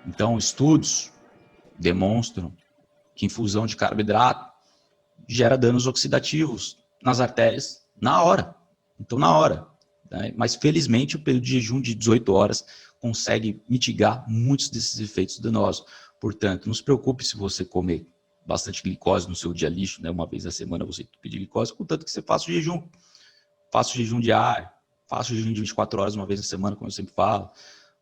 Então, estudos demonstram que infusão de carboidrato gera danos oxidativos nas artérias na hora. Então, na hora. Né? Mas, felizmente, o período de jejum de 18 horas consegue mitigar muitos desses efeitos danosos. Portanto, não se preocupe se você comer bastante glicose no seu dia lixo, né? Uma vez na semana você pedir glicose, contanto que você faça o jejum. Faça o jejum diário, faça o jejum de 24 horas uma vez na semana, como eu sempre falo.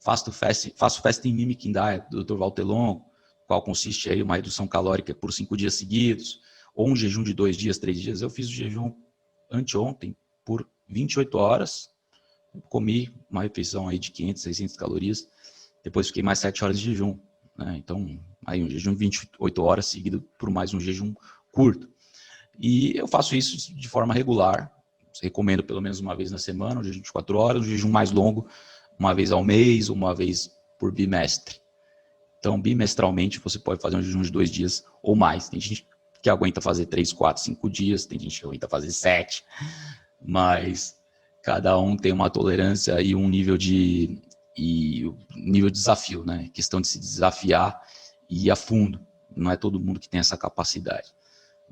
Faça o fasting mimicking diet do Dr. Walter Longo, qual consiste aí uma redução calórica por 5 dias seguidos, ou um jejum de 2 dias, 3 dias. Eu fiz o jejum anteontem por 28 horas, comi uma refeição aí de 500, 600 calorias, depois fiquei mais 7 horas de jejum. Né? Então, aí um jejum de 28 horas seguido por mais um jejum curto. E eu faço isso de forma regular, recomendo pelo menos uma vez na semana, um jejum de 24 horas, um jejum mais longo, uma vez ao mês, uma vez por bimestre. Então, bimestralmente, você pode fazer um jejum de 2 dias ou mais. Tem gente que aguenta fazer 3, 4, 5 dias, tem gente que aguenta fazer 7, mas cada um tem uma tolerância e um nível de desafio, né? Questão de se desafiar e ir a fundo. Não é todo mundo que tem essa capacidade.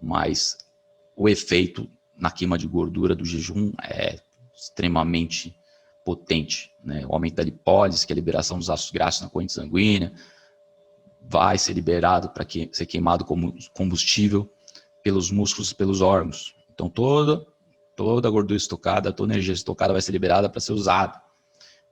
Mas o efeito na queima de gordura do jejum é extremamente potente, né? O aumento da lipólise, que é a liberação dos ácidos graxos na corrente sanguínea, vai ser liberado para ser queimado como combustível pelos músculos e pelos órgãos. Então toda a gordura estocada, toda a energia estocada vai ser liberada para ser usada.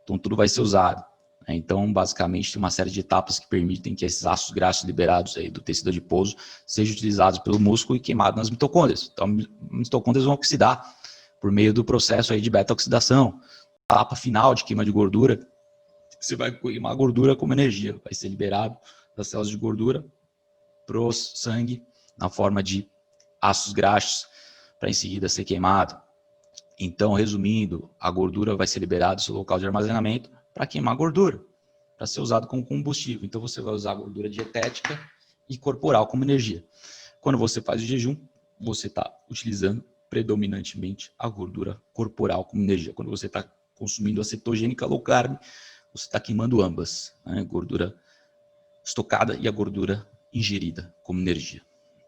Então tudo vai ser usado. Então, basicamente, tem uma série de etapas que permitem que esses ácidos graxos liberados aí do tecido adiposo sejam utilizados pelo músculo e queimados nas mitocôndrias. Então, as mitocôndrias vão oxidar por meio do processo aí de beta-oxidação. A etapa final de queima de gordura, você vai queimar a gordura como energia. Vai ser liberado das células de gordura para o sangue na forma de ácidos graxos para em seguida ser queimado. Então, resumindo, a gordura vai ser liberada do seu local de armazenamento para queimar gordura, para ser usado como combustível. Então, você vai usar a gordura dietética e corporal como energia. Quando você faz o jejum, você está utilizando predominantemente a gordura corporal como energia. Quando você está consumindo a cetogênica low carb, você está queimando ambas, né? Gordura estocada e a gordura ingerida como energia.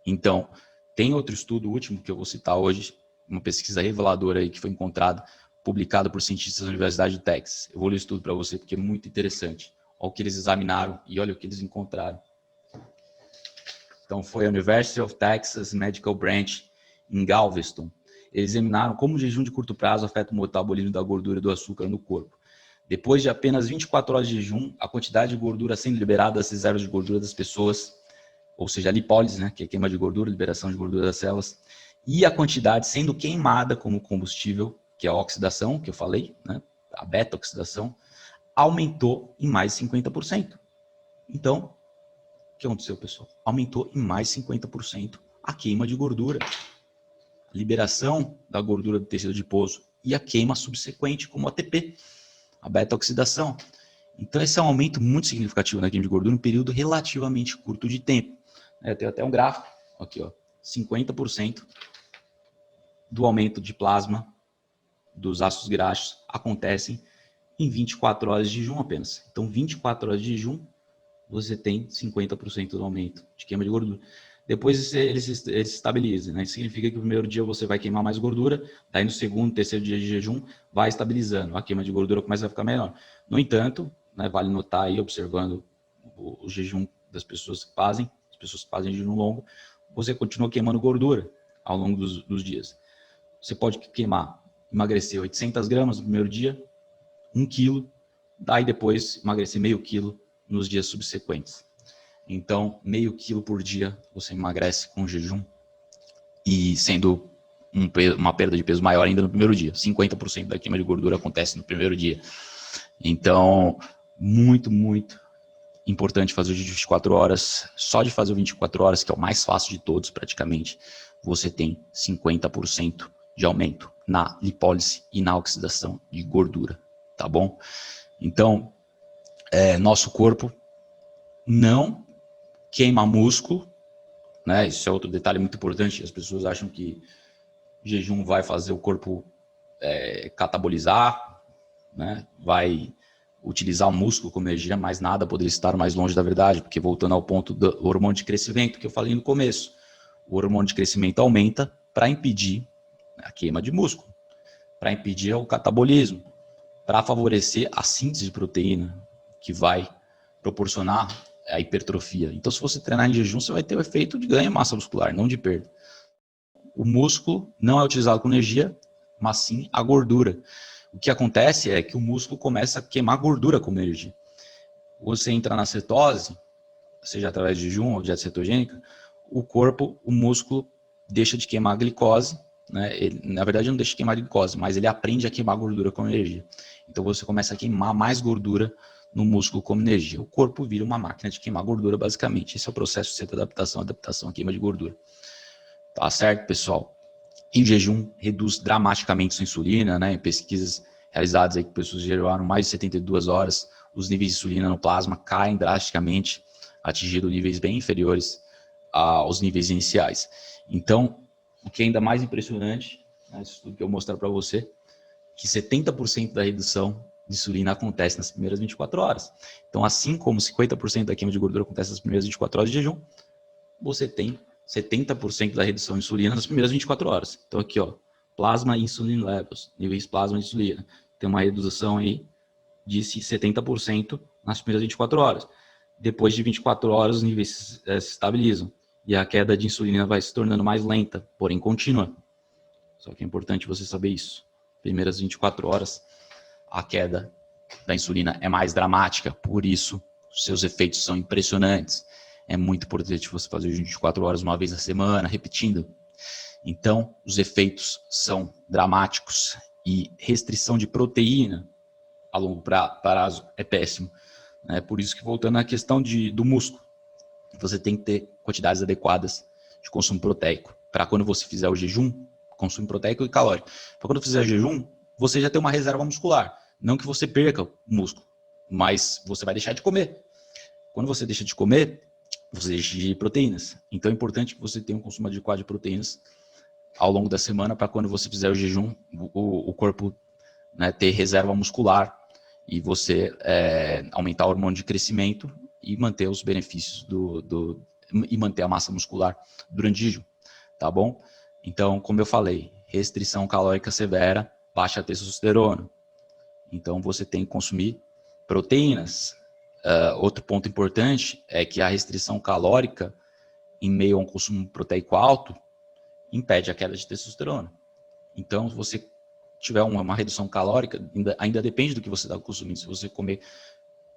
Então, tem outro estudo último que eu vou citar hoje, uma pesquisa reveladora aí que foi encontrada, publicada por cientistas da Universidade de Texas. Eu vou ler o estudo para você porque é muito interessante. Olha o que eles examinaram e olha o que eles encontraram. Então, foi a University of Texas Medical Branch em Galveston. Eles examinaram como o jejum de curto prazo afeta o metabolismo da gordura e do açúcar no corpo. Depois de apenas 24 horas de jejum, a quantidade de gordura sendo liberada das reservas de gordura das pessoas, ou seja, a lipólise, né, que é queima de gordura, liberação de gordura das células, e a quantidade sendo queimada como combustível, que é a oxidação, que eu falei, né, a beta-oxidação, aumentou em mais 50%. Então, o que aconteceu, pessoal? Aumentou em mais 50% a queima de gordura. A liberação da gordura do tecido adiposo e a queima subsequente, como ATP, a beta-oxidação. Então, esse é um aumento muito significativo na queima de gordura em um período relativamente curto de tempo. Eu tenho até um gráfico, aqui, ó, 50% do aumento de plasma dos ácidos graxos acontecem em 24 horas de jejum apenas. Então, 24 horas de jejum, você tem 50% do aumento de queima de gordura. Depois ele se estabiliza, né? Isso significa que no primeiro dia você vai queimar mais gordura, daí no segundo, terceiro dia de jejum vai estabilizando, a queima de gordura começa a ficar menor. No entanto, né, vale notar aí, observando o jejum das pessoas que fazem, as pessoas que fazem jejum longo, você continua queimando gordura ao longo dos dias. Você pode emagrecer 800 gramas no primeiro dia, 1 quilo, daí depois emagrecer meio quilo nos dias subsequentes. Então, meio quilo por dia você emagrece com jejum e sendo uma perda de peso maior ainda no primeiro dia. 50% da queima de gordura acontece no primeiro dia. Então, muito, muito importante fazer o jejum de 24 horas. Só de fazer o 24 horas, que é o mais fácil de todos praticamente, você tem 50% de aumento na lipólise e na oxidação de gordura, tá bom? Então, nosso corpo não queima músculo, né? Isso é outro detalhe muito importante. As pessoas acham que jejum vai fazer o corpo catabolizar, né? Vai utilizar o músculo como energia, mas nada poderia estar mais longe da verdade, porque voltando ao ponto do hormônio de crescimento que eu falei no começo, o hormônio de crescimento aumenta para impedir a queima de músculo, para impedir o catabolismo, para favorecer a síntese de proteína, que vai proporcionar a hipertrofia. Então, se você treinar em jejum, você vai ter o efeito de ganho de massa muscular, não de perda. O músculo não é utilizado com energia, mas sim a gordura. O que acontece é que o músculo começa a queimar gordura como energia. Você entra na cetose, seja através de jejum ou dieta cetogênica, o músculo deixa de queimar glicose, né? Ele, na verdade, não deixa de queimar glicose, mas ele aprende a queimar gordura como energia. Então você começa a queimar mais gordura no músculo como energia. O corpo vira uma máquina de queimar gordura, basicamente. Esse é o processo de adaptação à queima de gordura. Tá certo, pessoal? E o jejum reduz dramaticamente sua insulina, né? Em pesquisas realizadas aí que pessoas jejuaram mais de 72 horas, os níveis de insulina no plasma caem drasticamente, atingindo níveis bem inferiores aos níveis iniciais. Então, o que é ainda mais impressionante, né, isso tudo que eu vou mostrar para você, que 70% da redução de insulina acontece nas primeiras 24 horas. Então, assim como 50% da queima de gordura acontece nas primeiras 24 horas de jejum, você tem 70% da redução de insulina nas primeiras 24 horas. Então, aqui, ó, plasma insulin levels, níveis plasma de insulina. Tem uma redução aí de 70% nas primeiras 24 horas. Depois de 24 horas, os níveis se estabilizam e a queda de insulina vai se tornando mais lenta, porém contínua. Só que é importante você saber isso. Primeiras 24 horas, a queda da insulina é mais dramática, por isso seus efeitos são impressionantes. É muito importante você fazer 24 horas uma vez na semana, repetindo. Então, os efeitos são dramáticos e restrição de proteína a longo prazo é péssimo. É por isso que, voltando à questão do músculo, você tem que ter quantidades adequadas de consumo proteico. Para quando você fizer o jejum, consumo proteico e calórico. Para quando fizer o jejum, você já tem uma reserva muscular. Não que você perca o músculo, mas você vai deixar de comer. Quando você deixa de comer, você deixa de proteínas. Então é importante que você tenha um consumo adequado de proteínas ao longo da semana para quando você fizer o jejum, o corpo, né, ter reserva muscular e você aumentar o hormônio de crescimento e manter os benefícios e manter a massa muscular durante o jejum, tá bom? Então, como eu falei, restrição calórica severa, baixa testosterona. Então, você tem que consumir proteínas. Outro ponto importante é que a restrição calórica, em meio a um consumo proteico alto, impede a queda de testosterona. Então, se você tiver uma redução calórica, ainda depende do que você está consumindo. Se você comer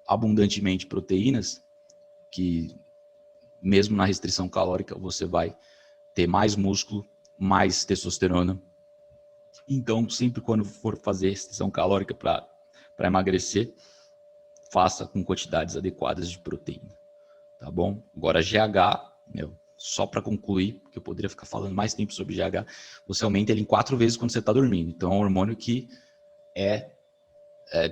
abundantemente proteínas, que mesmo na restrição calórica você vai ter mais músculo, mais testosterona. Então, sempre quando for fazer restrição calórica para emagrecer, faça com quantidades adequadas de proteína, tá bom? Agora, GH, só para concluir, porque eu poderia ficar falando mais tempo sobre GH, você aumenta ele em 4 vezes quando você está dormindo. Então, é um hormônio que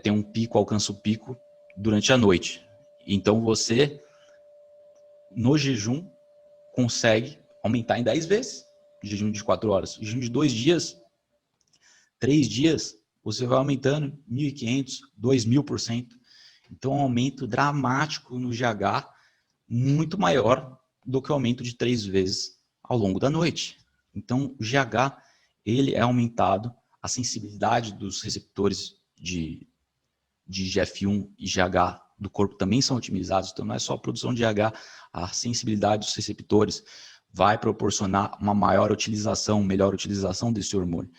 tem um pico, alcança o pico durante a noite. Então, você, no jejum, consegue aumentar em 10 vezes. Jejum de 4 horas. Jejum de 2 dias, 3 dias, você vai aumentando 1.500%, 2.000%. Então, um aumento dramático no GH, muito maior do que o aumento de 3 vezes ao longo da noite. Então, o GH, ele é aumentado, a sensibilidade dos receptores de IGF-1 e GH do corpo também são otimizados, então não é só a produção de GH, a sensibilidade dos receptores vai proporcionar uma maior utilização, melhor utilização desse hormônio.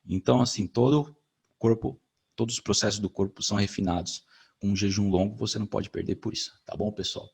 Então, assim, todo o corpo, todos os processos do corpo são refinados. Com um jejum longo, você não pode perder por isso, tá bom, pessoal?